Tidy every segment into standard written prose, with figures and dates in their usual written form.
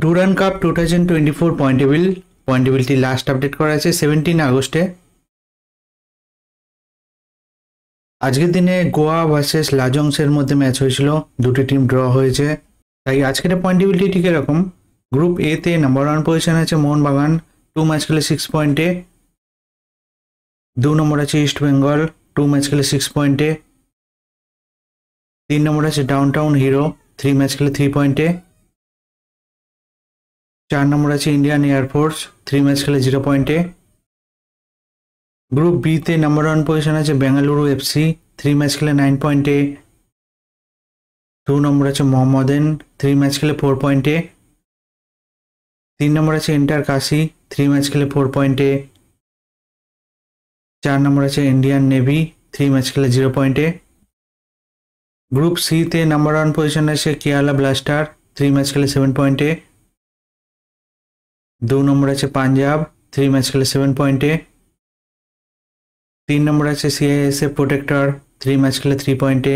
Durand cup 2024 point টেবিলটি last update করা আছে 17 আগস্টে। আজকের দিনে গোয়া ভার্সেস লাজংসের মধ্যে ম্যাচ হয়েছিল, দুটি টিম ড্র হয়েছে। তাই আজকের পয়েন্ট টেবিলটি ঠিক এরকম। গ্রুপ এ তে নাম্বার 1 পজিশন আছে মোহনবাগান, 2 ম্যাচ খেলে 6 পয়েন্টে। 2 নম্বর আছে ইস্ট বেঙ্গল, 2 ম্যাচ খেলে 6 পয়েন্টে। 3 নম্বর আছে ডাউনটাউন হিরো, 3 ম্যাচ খেলে 3 পয়েন্টে। 4 নম্বর আছে ইন্ডিয়ান এয়ারফোর্স, 3 ম্যাচ খেলে 0 পয়েন্টে। গ্রুপ বি তে নাম্বার 1 পজিশন আছে বেঙ্গালুরু এফসি, 3 ম্যাচ খেলে 9 পয়েন্টে। 2 নম্বর আছে মোহাম্মদান, 3 ম্যাচ খেলে 4 পয়েন্টে। 3 নম্বর আছে ইন্টার কাশি, 3 ম্যাচ খেলে 4 পয়েন্টে। 4 নম্বর আছে ইন্ডিয়ান নেভি, 3 ম্যাচ খেলে 0 পয়েন্টে। গ্রুপ সি তে নাম্বার 1 পজিশন আছে কেরালা ব্লাস্টার, 3 ম্যাচ খেলে 7 পয়েন্টে। 2 নম্বর আছে পাঞ্জাব, 3 ম্যাচ খেলে 7 পয়েন্টে। 3 নম্বর আছে সিআইএসএফ প্রোটেক্টর, 3 ম্যাচ খেলে 3 পয়েন্টে।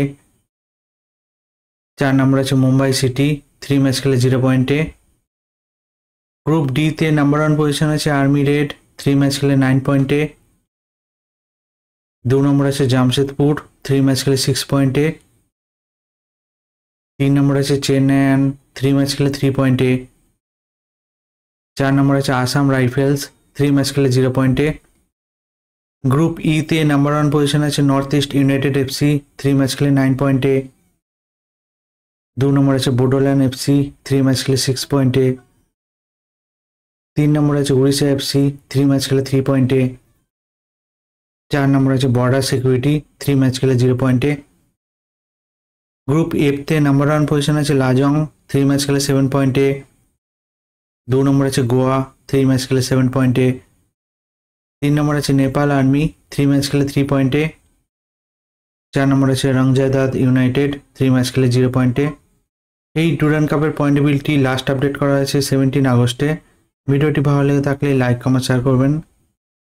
4 নম্বর আছে মুম্বাই সিটি, 3 ম্যাচ খেলে 0 পয়েন্টে। গ্রুপ ডি তে নাম্বার 1 পজিশন আছে আর্মি রেড, 3 ম্যাচ খেলে 9 পয়েন্টে। 2 নম্বর আছে জামশেদপুর, 3 ম্যাচ খেলে 6 পয়েন্টে। 3 নম্বর আছে চেন্নাইয়ান, 3 ম্যাচ খেলে 3 পয়েন্টে। 4 নম্বর আছে আসাম রাইফেলস, 3 ম্যাচ খেলে 0 পয়েন্টে। গ্রুপ ই তে নাম্বার 1 পজিশন আছে north east United FC, 3 match খেলে 9 পয়েন্টে। 2 নম্বর আছে বোডোল্যান্ড এফসি, 3 ম্যাচ খেলে 6 পয়েন্টে। 3 নম্বর আছে উড়িষ্যা এফসি, 3 ম্যাচ খেলে 3 পয়েন্টে। 4 নম্বর আছে বর্ডার সিকিউরিটি, 3 ম্যাচ খেলে 0 পয়েন্টে। গ্রুপ এফ তে নাম্বার 1 পজিশন আছে লাজং, 3 ম্যাচ খেলে 7 পয়েন্টে। 2 নম্বর আছে গোয়া, 3 ম্যাচ খেলে 7 পয়েন্টে। 3 নম্বর আছে নেপাল আর্মি, 3 ম্যাচ খেলে 3 পয়েন্টে। 4 নম্বর আছে রংজাদাদ ইউনাইটেড, 3 ম্যাচ খেলে 0 পয়েন্টে। এই ডুরান্ড কাপের পয়েন্ট টেবিলটি লাস্ট আপডেট করা হয়েছে 17 আগস্টে। ভিডিওটি ভালো লেগে থাকলে লাইক কমেন্ট শেয়ার করবেন।